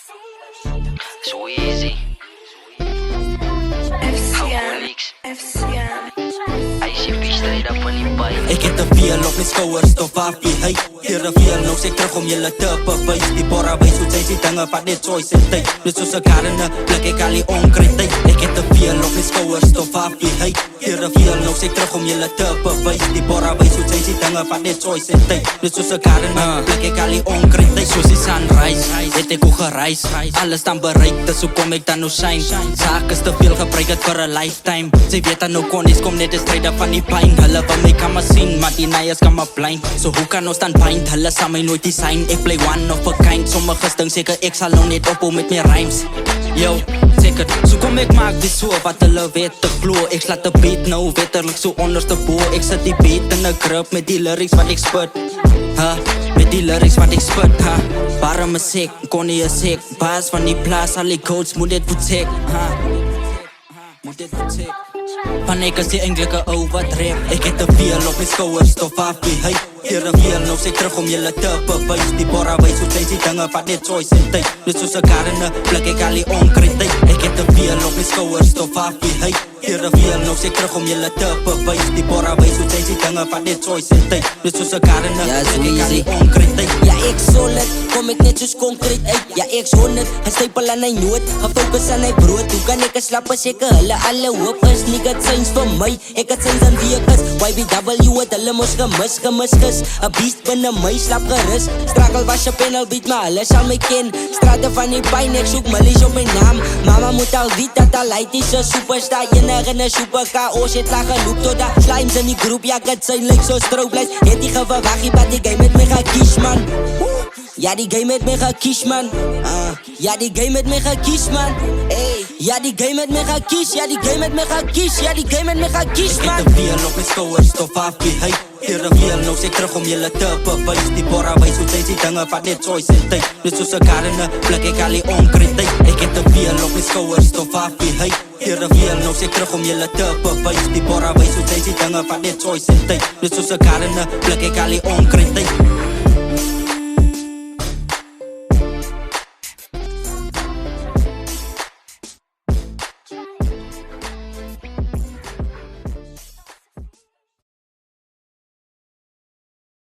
So easy. Ay, si Fish straight up van die pijn. Ik heb te veel op mijn schouders, stof af die hey. Hier te veel, nou zeg terug om jullie te bewijs. Die porra wijs, hoe zij die dingen van dit choice en tijd. Dus zoals ik harde, plek ik al die onkritik. Ik heb te veel op mijn schouders, stof af die hey. Hier te veel, nou zeg terug om jullie te bewijs. Die porra wijs, hoe zij die dingen van dit choice en tijd. Dus zoals ik harde, plek ik al die onkritik. Zoals die sunrise, het ik ook gereisd. Alles dan bereikt, dus hoe kom ik dan nou shine? Zaken is te veel gebruikt voor een lifetime. Zij weet dat nou kon is, kom net de strijder van die pijn. Hulle wil my kan me sien, maar die naiers kan me blind. So hoe kan ons dan bind? Hulle sal my nooit design. Ik play one of a kind. Sommige dink seker ek sal nou net ophou met my rhymes. Yo, zeker, so kom ek maak dit so wat hulle weet te glo. Ek slaat de beat nou wetterlik so onderstebo. Ek sit die beat in 'n grip met die lyrics wat ek spit. Met die lyrics wat ek spit, Bare musiek, kon nie eens ek. Baas van die plaas, al die codes moet dit vertek, moet dit vertek. Van ek is die enkelike ou wat rap. Ek het te veel op my schouders, stof af die hey. Hier te veel, nou sê terug om jullie te bewijs. Die porra wijs, hoe zij die dingen van dit choice en tijd. Dus soos ek harde, plek ik al die onkritik. Ik heb te veel op my schouders, stof af die hey. Hier te veel, nou sê terug om jullie te bewijs. Die porra wijs, hoe zij die dingen van dit choice en tijd. Dus soos ek harde, plek ik al die onkritik. Ja, ek solid, kom ek net soos concreet uit. Ja, ek's 100, hy stapel aan hy nood, gefocus aan hy brood. Hoe kan ek een slappe seker, hulle alle hoop is. Nigga, het signs vir my, ek het signs aan wie ek is. YBW het hulle mos gemis gis. A beast binne my, slap gerus. Struggle was je panel beat, maar hulle sal my ken. Strate van die pijn, ek soek millies op my naam. Mama moet al weet dat al light is een superstar. Enig in een super KO's het laag geloop tot dat slimes in die groep. Ja, ek het zijn like so strooplijst. Het die geverwaggie, maar die game met my gekies, man. Ja, die game met my gekies, man. Ja, die game met my gekies, man. Hey. Ja, die game met my gekies. Ja, die game met my gekies. Ja, die game met my gekies, man. Ik heb te veel op mijn schouders, stof af die hey. Hier te veel, nou zeg terug om jullie te bewijs. Die porra wijs, hoe zij die dingen van dit choice en tijd. Dus soos ek harde, plek ik al die onkritik. Ik heb te veel op mijn schouders, stof af die hey. Hier te veel, nou zeg terug om jullie te bewijs. Die porra wijs, hoe zij die dingen van dit choice en tijd. Dus soos ek harde, plek ik al die onkritik.